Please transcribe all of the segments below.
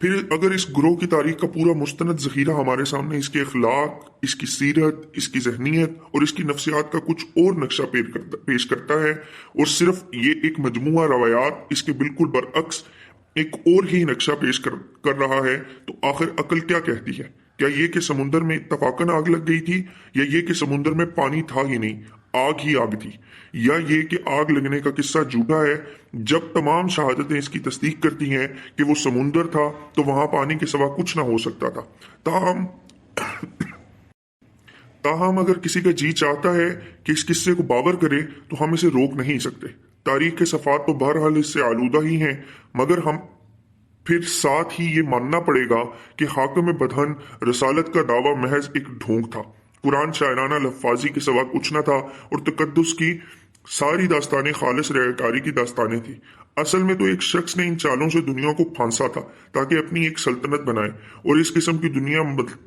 پھر اگر اس گروہ کی تاریخ کا پورا مستند ذخیرہ ہمارے سامنے اس کے اخلاق، اس کی سیرت، اس کی ذہنیت اور اس کی نفسیات کا کچھ اور نقشہ پیش کرتا ہے، اور صرف یہ ایک مجموعہ روایات اس کے بالکل برعکس ایک اور ہی نقشہ پیش کر رہا ہے، تو آخر عقل کیا کہتی ہے؟ کیا یہ کہ سمندر میں اتفاقاً آگ لگ گئی تھی، یا یہ کہ سمندر میں پانی تھا ہی نہیں، آگ ہی آگ تھی، یا یہ کہ آگ لگنے کا قصہ جھوٹا ہے جب تمام شہادتیں اس کی تصدیق کرتی ہیں کہ وہ سمندر تھا تو وہاں پانی کے سوا کچھ نہ ہو سکتا تھا؟ تاہم اگر کسی کا جی چاہتا ہے کہ اس قصے کو باور کرے تو ہم اسے روک نہیں سکتے۔ تاریخ کے صفحات تو بہرحال اس سے آلودہ ہی ہیں، مگر ہم پھر ساتھ ہی یہ ماننا پڑے گا کہ حاکم بدہن رسالت کا دعویٰ محض ایک ڈھونگ تھا۔ قرآن شاعرانہ لفاظی کے سوا کچھ نہ تھا، اور تقدس کی ساری داستانیں خالص ریاکاری کی داستانیں تھیں۔ اصل میں تو ایک شخص نے ان چالوں سے دنیا کو پھانسا تھا تاکہ اپنی ایک سلطنت بنائے، اور اس قسم کی دنیا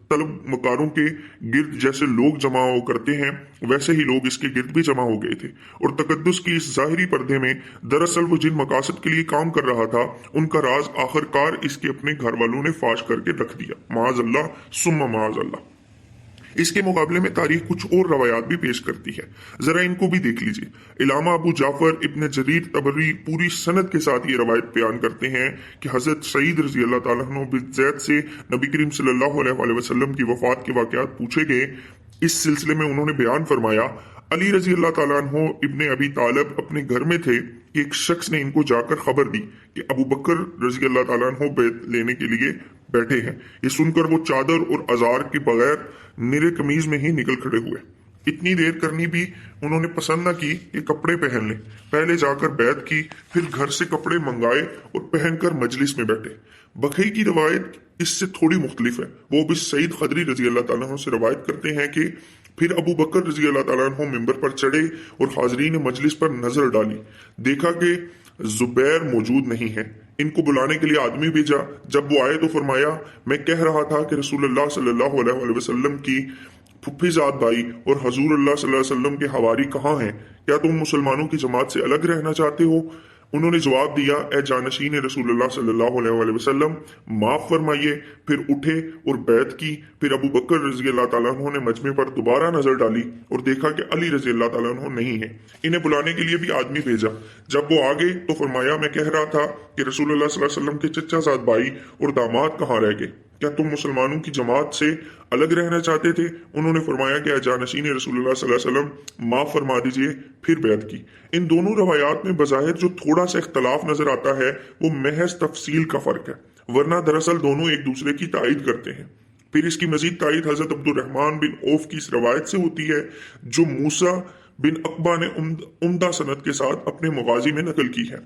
طلب مکاروں کے گرد جیسے لوگ جمع ہو کرتے ہیں ویسے ہی لوگ اس کے گرد بھی جمع ہو گئے تھے، اور تقدس کی اس ظاہری پردے میں دراصل وہ جن مقاصد کے لیے کام کر رہا تھا ان کا راز آخر کار اس کے اپنے گھر والوں نے فاش کر کے رکھ دیا، معاذ اللہ ثم معاذ اللہ۔ اس کے مقابلے میں تاریخ کچھ اور روایات بھی پیش کرتی ہے، ذرا ان کو بھی دیکھ لیجئے۔ علامہ ابو جعفر ابن جریر طبری پوری سند کے ساتھ یہ روایت بیان کرتے ہیں کہ حضرت سعید رضی اللہ تعالیٰ عنہ بن زید سے نبی کریم صلی اللہ علیہ وسلم کی وفات کے واقعات پوچھے گئے۔ اس سلسلے میں انہوں نے بیان فرمایا، علی رضی اللہ تعالیٰ عنہ ابن ابی طالب اپنے گھر میں تھے کہ ایک شخص نے ان کو جا کر خبر دی کہ ابو بکر رضی اللہ تعالیٰ عنہ بیعت لینے کے لیے بیٹھے ہیں۔ یہ سن کر وہ چادر اور ازار کے بغیر نرے قمیض میں ہی نکل کھڑے ہوئے۔ اتنی دیر کرنی بھی انہوں نے پسند نہ کی کہ کپڑے پہن لیں، پہلے جا کر بیعت کی، پھر گھر سے کپڑے منگائے اور پہن کر مجلس میں بیٹھے۔ بقی کی روایت اس سے تھوڑی مختلف ہے۔ وہ بھی سعید خدری رضی اللہ تعالیٰ عنہ سے روایت کرتے ہیں کہ پھر ابو بکر رضی اللہ تعالیٰ عنہ ممبر پر چڑھے اور حاضرین مجلس پر نظر ڈالی، دیکھا کہ زبیر موجود نہیں ہے۔ ان کو بلانے کے لیے آدمی بھیجا، جب وہ آئے تو فرمایا، میں کہہ رہا تھا کہ رسول اللہ صلی اللہ علیہ وسلم کی پھپھی زاد بھائی اور حضور اللہ صلی اللہ علیہ وسلم کے حواری کہاں ہیں؟ کیا تم مسلمانوں کی جماعت سے الگ رہنا چاہتے ہو؟ انہوں نے جواب دیا، اے جانشین رسول اللہ صلی اللہ علیہ وسلم، معاف فرمائیے۔ پھر اٹھے اور بیعت کی۔ پھر ابو بکر رضی اللہ تعالیٰ عنہ نے مجمع پر دوبارہ نظر ڈالی اور دیکھا کہ علی رضی اللہ تعالیٰ عنہ نہیں ہے۔ انہیں بلانے کے لیے بھی آدمی بھیجا، جب وہ آگے تو فرمایا، میں کہہ رہا تھا کہ رسول اللہ صلی اللہ علیہ وسلم کے چچا زاد بھائی اور داماد کہاں رہ گئے؟ کیا تم مسلمانوں کی جماعت سے الگ رہنا چاہتے تھے؟ انہوں نے فرمایا کہ جانشین رسول اللہ صلی اللہ علیہ وسلم معاف فرما دیجئے۔ پھر بیعت کی۔ ان دونوں روایات میں بظاہر جو تھوڑا سا اختلاف نظر آتا ہے وہ محض تفصیل کا فرق ہے، ورنہ دراصل دونوں ایک دوسرے کی تائید کرتے ہیں۔ پھر اس کی مزید تائید حضرت عبد الرحمن بن عوف کی اس روایت سے ہوتی ہے جو موسیٰ بن عقبہ نے عمدہ سند کے ساتھ اپنے مغازی میں نقل کی ہے۔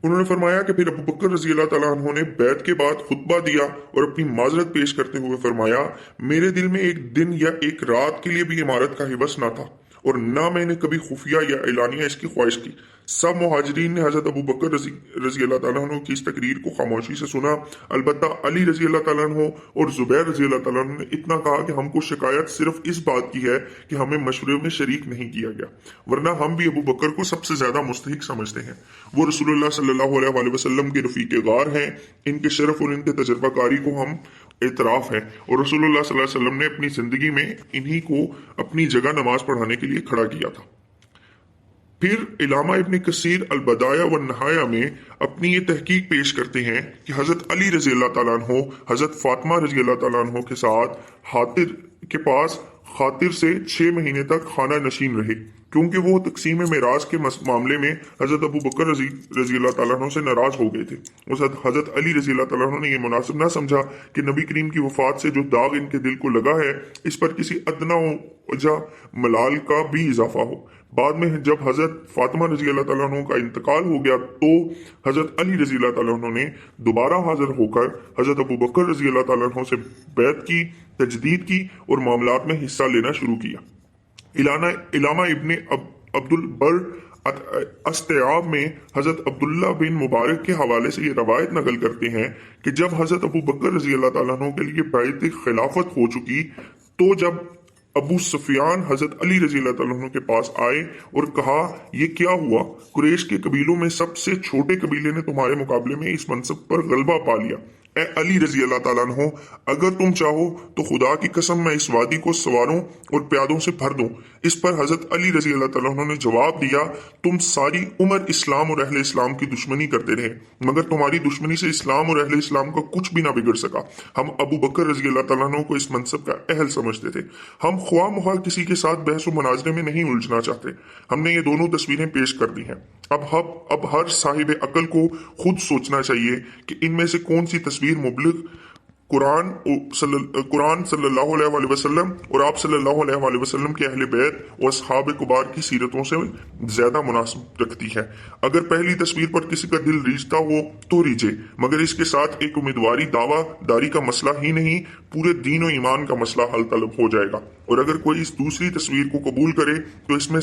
انہوں نے فرمایا کہ پھر ابو بکر رضی اللہ تعالیٰ عنہ نے بیعت کے بعد خطبہ دیا اور اپنی معذرت پیش کرتے ہوئے فرمایا، میرے دل میں ایک دن یا ایک رات کے لیے بھی عمارت کا حوث نہ تھا، اور نہ میں نے کبھی خفیہ یا اعلانیہ اس کی خواہش کی۔ سب مہاجرین نے حضرت ابو بکر رضی اللہ تعالیٰ عنہ کی اس تقریر کو خاموشی سے سنا، البتہ علی رضی اللہ تعالیٰ عنہ اور زبیر رضی اللہ تعالیٰ عنہ نے اتنا کہا کہ ہم کو شکایت صرف اس بات کی ہے کہ ہمیں مشورے میں شریک نہیں کیا گیا، ورنہ ہم بھی ابو بکر کو سب سے زیادہ مستحق سمجھتے ہیں۔ وہ رسول اللہ صلی اللہ علیہ وسلم کے رفیق غار ہیں، ان کے شرف اور ان کے تجربہ کاری کو ہم اعتراف ہے، اور رسول اللہ صلی اللہ علیہ وسلم نے اپنی زندگی میں انہی کو اپنی جگہ نماز پڑھانے کے لیے کھڑا کیا تھا۔ پھر علامہ ابن کثیر البدایہ والنہایہ میں اپنی یہ تحقیق پیش کرتے ہیں کہ حضرت علی رضی اللہ تعالیٰ عنہ حضرت فاطمہ رضی اللہ تعالیٰ عنہ کے ساتھ حاطر کے پاس خاطر سے 6 مہینے تک خانہ نشین رہے، کیونکہ وہ تقسیم میراث کے معاملے میں حضرت ابو بکر رضی اللہ تعالیٰ عنہ سے ناراض ہو گئے تھے۔ حضرت علی رضی اللہ تعالیٰ عنہ نے یہ مناسب نہ سمجھا کہ نبی کریم کی وفات سے جو داغ ان کے دل کو لگا ہے اس پر کسی ادنا وجہ ملال کا بھی اضافہ ہو۔ بعد میں جب حضرت فاطمہ رضی اللہ تعالیٰ عنہ کا انتقال ہو گیا تو حضرت علی رضی اللہ تعالیٰ عنہ نے دوبارہ حاضر ہو کر حضرت ابو بکر رضی اللہ تعالیٰ عنہ سے بیعت کی، تجدید کی اور معاملات میں حصہ لینا شروع کیا۔ علامہ ابن عبد البر استیاب میں حضرت عبداللہ بن مبارک کے حوالے سے یہ روایت نقل کرتے ہیں کہ جب حضرت ابو بکر رضی اللہ تعالیٰ عنہ کے لیے بیعت خلافت ہو چکی تو جب ابو سفیان حضرت علی رضی اللہ تعالیٰ عنہ کے پاس آئے اور کہا، یہ کیا ہوا؟ قریش کے قبیلوں میں سب سے چھوٹے قبیلے نے تمہارے مقابلے میں اس منصب پر غلبہ پا لیا اے علی رضی اللہ تعالیٰ عنہ، اگر تم چاہو تو خدا کی قسم میں اس وادی کو سواروں اور پیادوں سے بھر دوں۔ اس پر حضرت علی رضی اللہ تعالیٰ عنہ نے جواب دیا، تم ساری عمر اسلام اور اہل اسلام کی دشمنی کرتے رہے، مگر تمہاری دشمنی سے اسلام اور اہل اسلام کا کچھ بھی نہ بگڑ سکا۔ ہم ابو بکر رضی اللہ تعالیٰ عنہ کو اس منصب کا اہل سمجھتے تھے۔ ہم خواہ مخواہ کسی کے ساتھ بحث و مناظرے میں نہیں الجھنا چاہتے۔ ہم نے یہ دونوں تصویریں پیش کر دی ہیں۔ اب ہر صاحب عقل کو خود سوچنا چاہیے کہ ان میں سے کون سی تصویر مبلغ قرآن صلی اللہ علیہ وسلم اور آپ صلی اللہ علیہ وسلم کے اہل بیت اور اصحاب کبار کی سیرتوں سے زیادہ مناسب رکھتی ہے۔ اگر پہلی تصویر پر کسی کا دل ریجھتا ہو تو ریجھے، مگر اس کے ساتھ ایک امیدواری دعویٰ داری کا مسئلہ ہی نہیں، پورے دین و ایمان کا مسئلہ حل طلب ہو جائے گا۔ اور اگر کوئی اس دوسری تصویر کو قبول کرے تو اس میں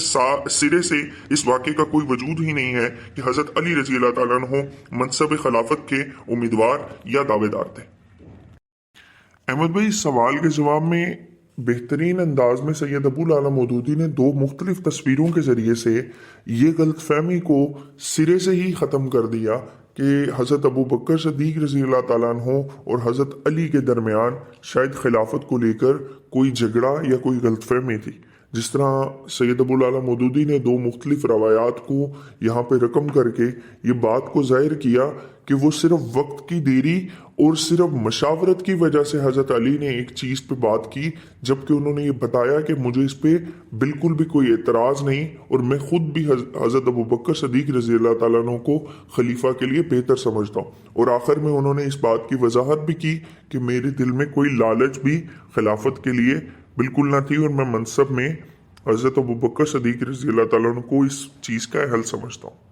سرے سے اس واقعے کا کوئی وجود ہی نہیں ہے کہ حضرت علی رضی اللہ تعالیٰ عنہ منصب خلافت کے امیدوار یا دعوے دار تھے۔ احمد بھائی، اس سوال کے جواب میں بہترین انداز میں سید ابو العلا مودودی نے دو مختلف تصویروں کے ذریعے سے یہ غلط فہمی کو سرے سے ہی ختم کر دیا کہ حضرت ابو بکر صدیق رضی اللہ تعالیٰ عنہ اور حضرت علی کے درمیان شاید خلافت کو لے کر کوئی جھگڑا یا کوئی غلط فہمی تھی۔ جس طرح سید ابو العلا مودودی نے دو مختلف روایات کو یہاں پہ رقم کر کے یہ بات کو ظاہر کیا کہ وہ صرف وقت کی دیری اور صرف مشاورت کی وجہ سے حضرت علی نے ایک چیز پہ بات کی، جبکہ انہوں نے یہ بتایا کہ مجھے اس پہ بالکل بھی کوئی اعتراض نہیں اور میں خود بھی حضرت ابو بکر صدیق رضی اللہ تعالیٰ عنہ کو خلیفہ کے لیے بہتر سمجھتا ہوں۔ اور آخر میں انہوں نے اس بات کی وضاحت بھی کی کہ میرے دل میں کوئی لالچ بھی خلافت کے لیے بالکل نہ تھی، اور میں منصب میں حضرت ابو بکر صدیق رضی اللہ تعالیٰ عنہ کو اس چیز کا اہل سمجھتا ہوں۔